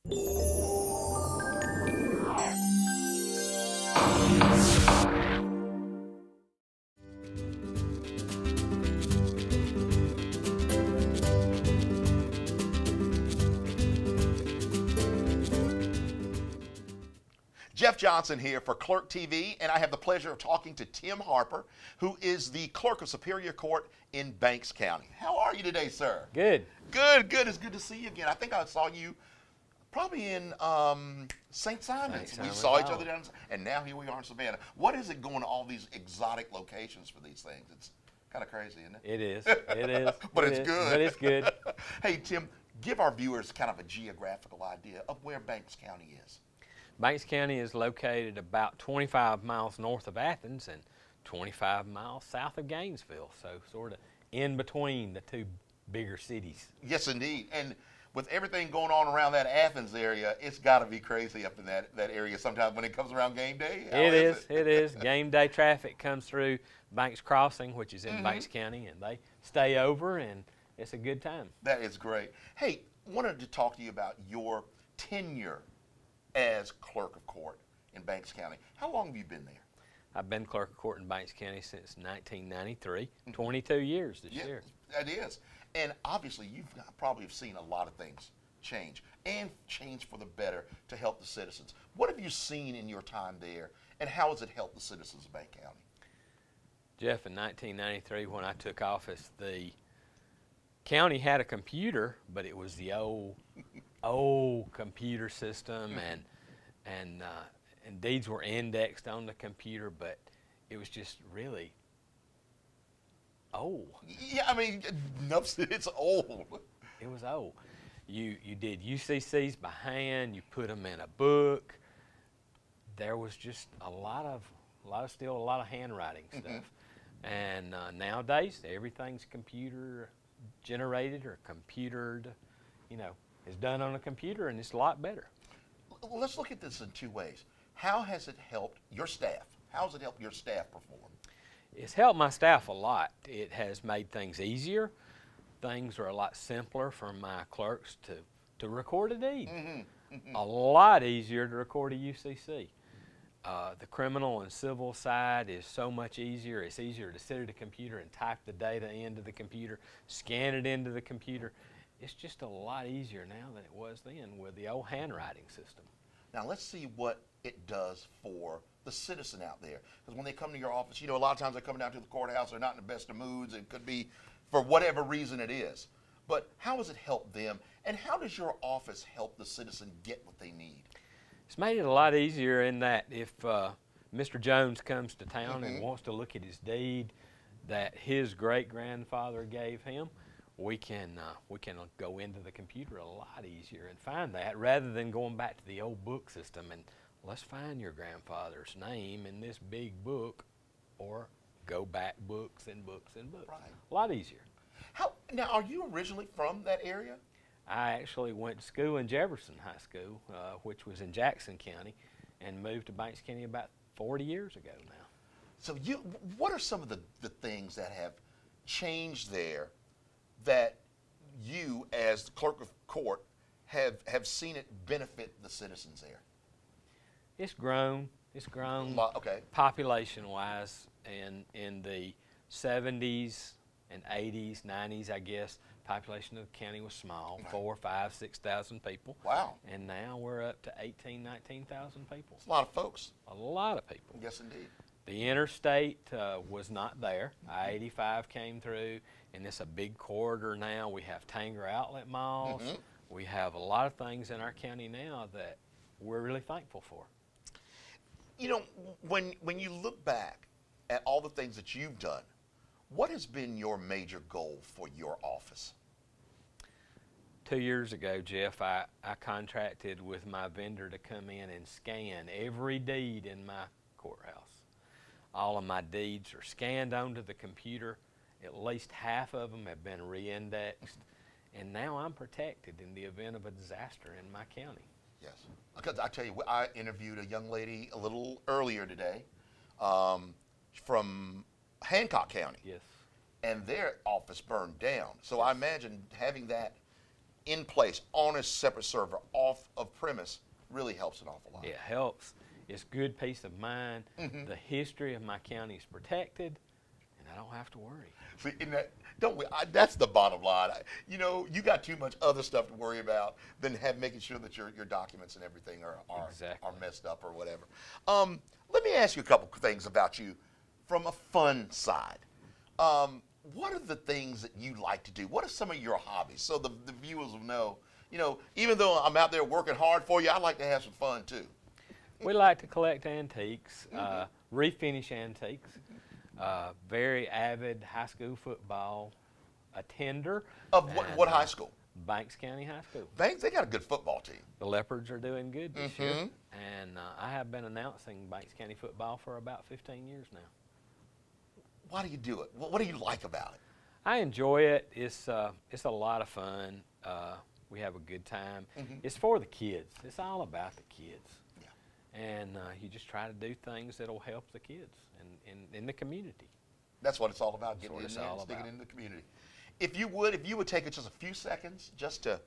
Jeff Johnson here for Clerk TV, and I have the pleasure of talking to Tim Harper, who is the Clerk of Superior Court in Banks County. How are you today, sir? Good. Good, good. It's good to see you again. I think I saw you probably in St. Simon's. We saw each other down, and now here we are in Savannah. What is it going to all these exotic locations for these things? It's kind of crazy, isn't it? It is. It is. But it's good. But it's good. Hey, Tim, give our viewers kind of a geographical idea of where Banks County is. Banks County is located about 25 miles north of Athens and 25 miles south of Gainesville, so sort of in between the two bigger cities. Yes, indeed. And with everything going on around that Athens area, it's got to be crazy up in that area sometimes when it comes around game day. It is. Game day traffic comes through Banks Crossing, which is in Banks County, and they stay over, and it's a good time. That is great. Hey, wanted to talk to you about your tenure as Clerk of Court in Banks County. How long have you been there? I've been Clerk of Court in Banks County since 1993, 22 years this year. That is. And obviously you've probably have seen a lot of things change, and change for the better to help the citizens. What have you seen in your time there, and how has it helped the citizens of Banks County? Jeff, in 1993 when I took office, the county had a computer, but it was the old computer system, and deeds were indexed on the computer, but it was just really old. Yeah, I mean, it's old. It was old. You did UCCs by hand. You put them in a book. There was just still a lot of handwriting stuff. And nowadays everything's computer generated or computered. You know, it's done on a computer, and it's a lot better. Well, let's look at this in two ways. How has it helped your staff? How has it helped your staff perform? It's helped my staff a lot. It has made things easier. Things are a lot simpler for my clerks to record a deed. A lot easier to record a UCC. The criminal and civil side is so much easier. It's easier to sit at a computer and type the data into the computer, scan it into the computer. It's just a lot easier now than it was then with the old handwriting system. Now let's see what it does for the citizen out there. Because when they come to your office, you know, a lot of times they're coming down to the courthouse, they're not in the best of moods. It could be for whatever reason it is. But how has it helped them, and how does your office help the citizen get what they need? It's made it a lot easier in that if Mr. Jones comes to town and wants to look at his deed that his great-grandfather gave him, we can go into the computer a lot easier and find that, rather than going back to the old book system and let's find your grandfather's name in this big book, or go back books and books and books. Right. A lot easier. Now, are you originally from that area? I actually went to school in Jefferson High School, which was in Jackson County, and moved to Banks County about 40 years ago now. So what are some of the things that have changed there that you, as the Clerk of Court, have seen it benefit the citizens there? It's grown. It's grown population-wise in the 70s and 80s, 90s, I guess. Population of the county was small, 4, 5, 6,000 people. Wow. And now we're up to 18, 19,000 people. It's a lot of folks. A lot of people. Yes, indeed. The interstate was not there. I-85 came through, and it's a big corridor now. We have Tanger outlet malls. We have a lot of things in our county now that we're really thankful for. You know, when you look back at all the things that you've done, what has been your major goal for your office? 2 years ago, Jeff, I contracted with my vendor to come in and scan every deed in my courthouse. All of my deeds are scanned onto the computer. At least half of them have been re-indexed. And now I'm protected in the event of a disaster in my county. Yes. Because I tell you, I interviewed a young lady a little earlier today from Hancock County. Yes. And their office burned down. So I imagine having that in place on a separate server off of premise really helps an awful lot. It helps. It's good peace of mind. The history of my county is protected, and I don't have to worry. See, that's the bottom line. You got too much other stuff to worry about than making sure that your documents and everything are messed up or whatever. Let me ask you a couple things about you from a fun side. What are the things that you like to do? What are some of your hobbies? So the viewers will know, even though I'm out there working hard for you, I like to have some fun too. We like to collect antiques, refinish antiques. Very avid high school football attender. Of what high school? Banks County High School. Banks, they got a good football team. The Leopards are doing good this year, and I have been announcing Banks County football for about 15 years now. Why do you do it? What do you like about it? I enjoy it. It's a lot of fun. We have a good time. It's for the kids. It's all about the kids. Yeah. And you just try to do things that'll help the kids in the community. That's what it's all about, getting in there and sticking in the community. If you would take just a few seconds just to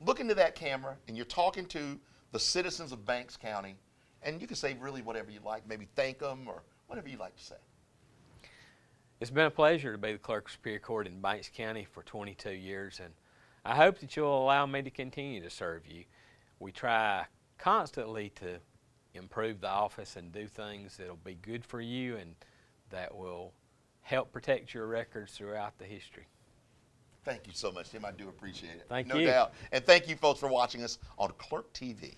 look into that camera, and you're talking to the citizens of Banks County, and you can say really whatever you like, maybe thank them or whatever you like to say. It's been a pleasure to be the Clerk of Superior Court in Banks County for 22 years, and I hope that you'll allow me to continue to serve you. We try constantly to improve the office and do things that'll be good for you and that will help protect your records throughout the history. Thank you so much, Tim. I do appreciate it. Thank you. No doubt. And thank you, folks, for watching us on Clerk TV.